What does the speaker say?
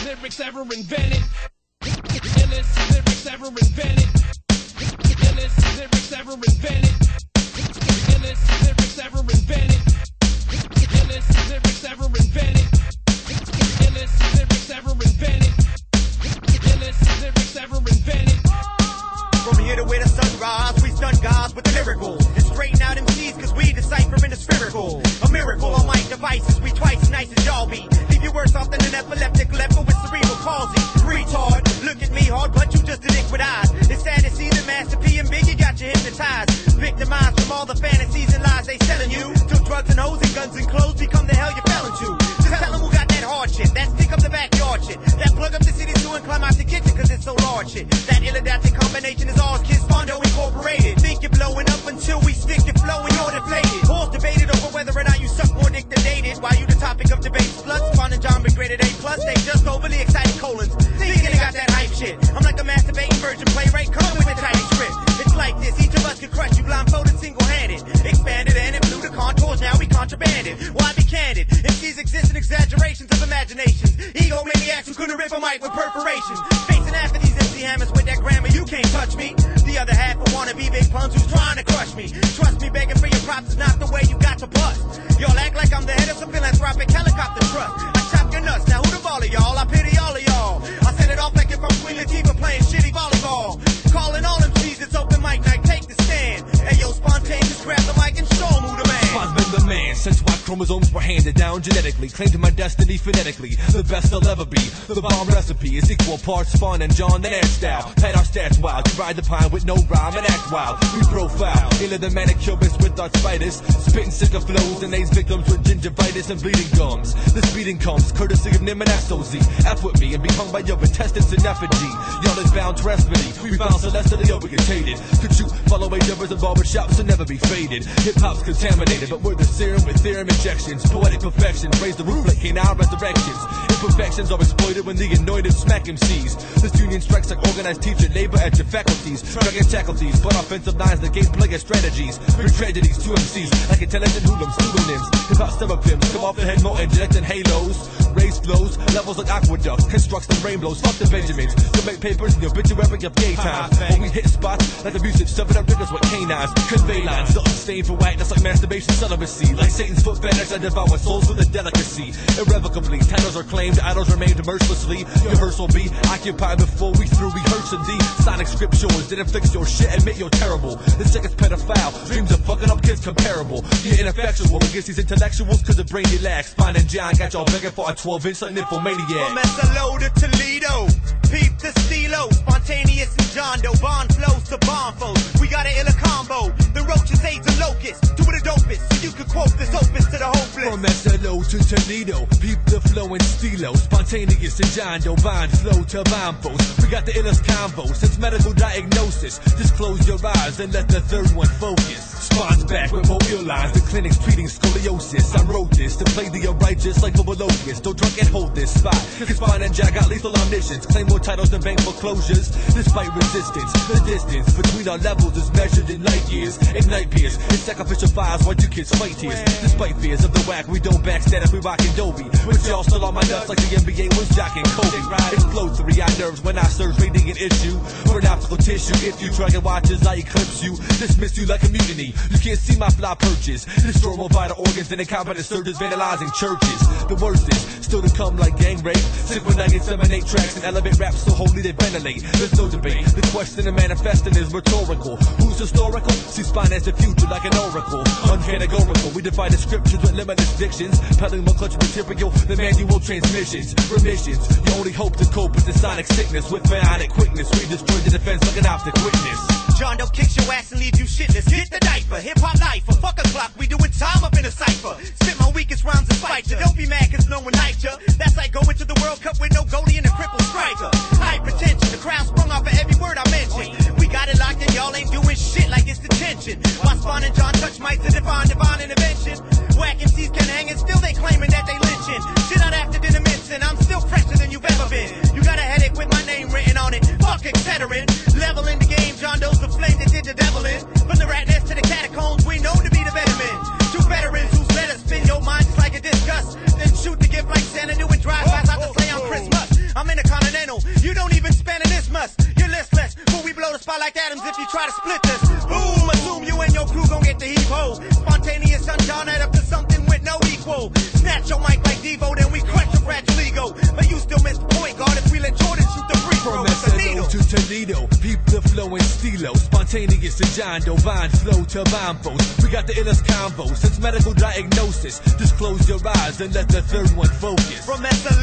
lyrics ever invented. Illest lyrics ever invented. Illest lyrics ever invented. Illest lyrics ever invented. Illest lyrics ever invented. Illest lyrics ever invented. Illest lyrics ever invented. From here to where the sun rise, we stun gods with the lyrical. And straighten out MCs cause we decipher in the spherical. A miracle on mic devices, we twice as nice as y'all be. Leave you worse off than an epileptic leper with cerebral palsy. Retard, look at me hard, but you just a liquid eyes. It's sad to see that Master P and Biggie got you hypnotized. Victimized from all the fantasies and lies they selling you. Took drugs and hoes and guns and clothes, become the hell you fell into. Just tell them who got that hard shit, that stick up the backyard shit, that plug up the city too and climb out the kitchen cause it's so large shit. That ill-adapted combination is ours, kids SPOn Incorporated. Think you're blowing up until we stick your flow and you're deflated. Halls debated over whether or not you suck more dick than dated. While you the topic of debate, sluts, SPOn and John graded A+, they just overly excited colons. Thinking they got that hype shit. I'm like a masturbating virgin playwright coming with a tiny script. It's like this, each of us could crush you blindfolded single-handed. Expanded and it blew the contours, now we contrabanded. Why be candid? MCs exist in exaggerations of imaginations. Egomaniacs who couldn't rip a mic with perforations. Facing after these MC hammers with that grammar, you can't touch me. The other half will wanna be big puns who's trying to crush me. Trust me, begging for your props is not the way you got to bust. Y'all act like I'm the head of some philanthropic helicopter trust. I chop your nuts, now who the baller y'all? I pity all of y'all. I set it off like if I'm Queen Latifah playing shitty volleyball. Calling all MCs, it's open mic night, take the stand. Hey yo, spontaneous, grab the mic and show 'em who the man. SPOn's been the man since Y chromosomes were handed down genetically. Claimed my destiny phonetically. The best I'll ever be. The bomb recipe is equal parts SPOn and John than air style. Had our stats wild. You ride the pine with no rhyme and act wild. We profile. Iller the manicurists with arthritis. Spitting sicker flows and AIDS victims with gingivitis and bleeding gums. This beating comes courtesy of Nim and SOZ. F with me and be hung by your intestines in effigy. Y'all is bound to recipe. We found celestially overcontained. Could you follow a numbers in barbershops and never be faded? Hip hop's contaminated, but we're the serum with theorem injections. Poetic perfection, raise the roof like canine resurrections. Imperfections are exploited when the anointed smack MCs. This union strikes like organized teacher labor at your faculties. Drug and faculties, but offensive lines, the gameplay and strategies. Bring tragedies to MCs like intelligent hoodlums, pseudonyms. Hip hop seraphim, come off the head more injecting halos. Raise flows, levels like aqueducts, constructs and rainbows. Fuck the Benjamins, you'll make papers in the obituary of gay time. When we hit spots like abusive, shoving up riggers with canines. Convey lines, the unstained for white, that's like masturbation celibacy. Like Satan's foot fetish, I devour souls with a delicacy. Irrevocably, titles are claimed, idols are maimed mercilessly. Your verse will be occupied before we through rehearsing the sonic scriptures that inflicts your shit, admit you're terrible. The sickest pedophile, dreams of fucking up kids comparable. You're ineffectual against these intellectuals cause the brain you lack. SPOn and John got y'all begging for a 12-inch like nymphomaniac. From SLO to Toledo, peep the stilo, spontaneous and John Doe, Bond flows to bomb foes. We got an illa combo, the roaches, AIDS and locusts, two of the dopest, so you can quote this opus to the hopeless. From SLO to Toledo, peep the flow and stilo, spontaneous and John Doe, Bond flow to bomb foes. We got the illest combo, since medical diagnosis. Just close your eyes and let the third one focus. SPOn's back with more ill lines, the clinic's treating scoliosis. I wrote this to play the unrighteous like bubble locusts. Don't drunk and hold this spot, cause SPOn and Jack got lethal omniscience. Claim more titles than bank foreclosures, despite resistance. The distance between our levels is measured in light years. Ignite peers, in sacrificial fires while you kids fight tears. Despite fears of the whack, we don't backstab if we rockin' Dobie. With y'all still on my nuts like the NBA was jocking Kobe. Explode through your nerves when I surge, raiding an issue. For an optical tissue, if you try and watch as I eclipse you, dismiss you like a mutiny. You can't see my fly perches. Destroy more vital organs than incompetent surgeons vandalizing churches. The worst is still to come like gang rape. Sick when I inseminate tracks and elevate raps so holy they ventilate. There's no debate. The question of manifesting is rhetorical. Who's historical? See SPOn as the future like an oracle. Uncategorical. We defy the scriptures with limitless dictions. Peddling more clutch material than manual transmissions. Remissions. Your only hope to cope is the sonic sickness. With bionic quickness, we destroy the defense like an optic witness. John Doe kicks your ass and leaves you shitless. Get the diaper, hip hop life, a fuck a clock. We doing time up in a cipher. Spit my weakest rhymes and spite ya. Don't be mad cause no one liked ya. That's like going to the World Cup with no goalie and a crippled striker. Hypertension, the crown sprung off of every word I mentioned. We got it locked and y'all ain't doing shit like it's detention. While SPOn and John touch mics to define divine intervention. Whack MCs can hang and still they claiming that they lynching. Shit out after dinner mincing, I'm still fresher than you've ever been. You got a headache with my name written on it. Fuck etc. Level in the game, John Doe's the flame that did the devil in. From the rat nest to the catacombs, we known to be the better men. Two veterans whose let us spin your mind just like a disgust. Then shoot the gift like Santa knew it. like atoms if you try to split this. Boom, assume you and your crew gon' get the heave-ho. Spontaneous undone, add up to something with no equal. Snatch your mic like Devo, then we crush your fragile ego. But you still miss the point guard if we let Jordan shoot the free throw From with the needle. SNO to Toledo, peep the flow in stilo. Spontaneous to John Doe, vine flow to bombos. We got the illest combo since medical diagnosis. Just close your eyes and let the third one focus. From SNO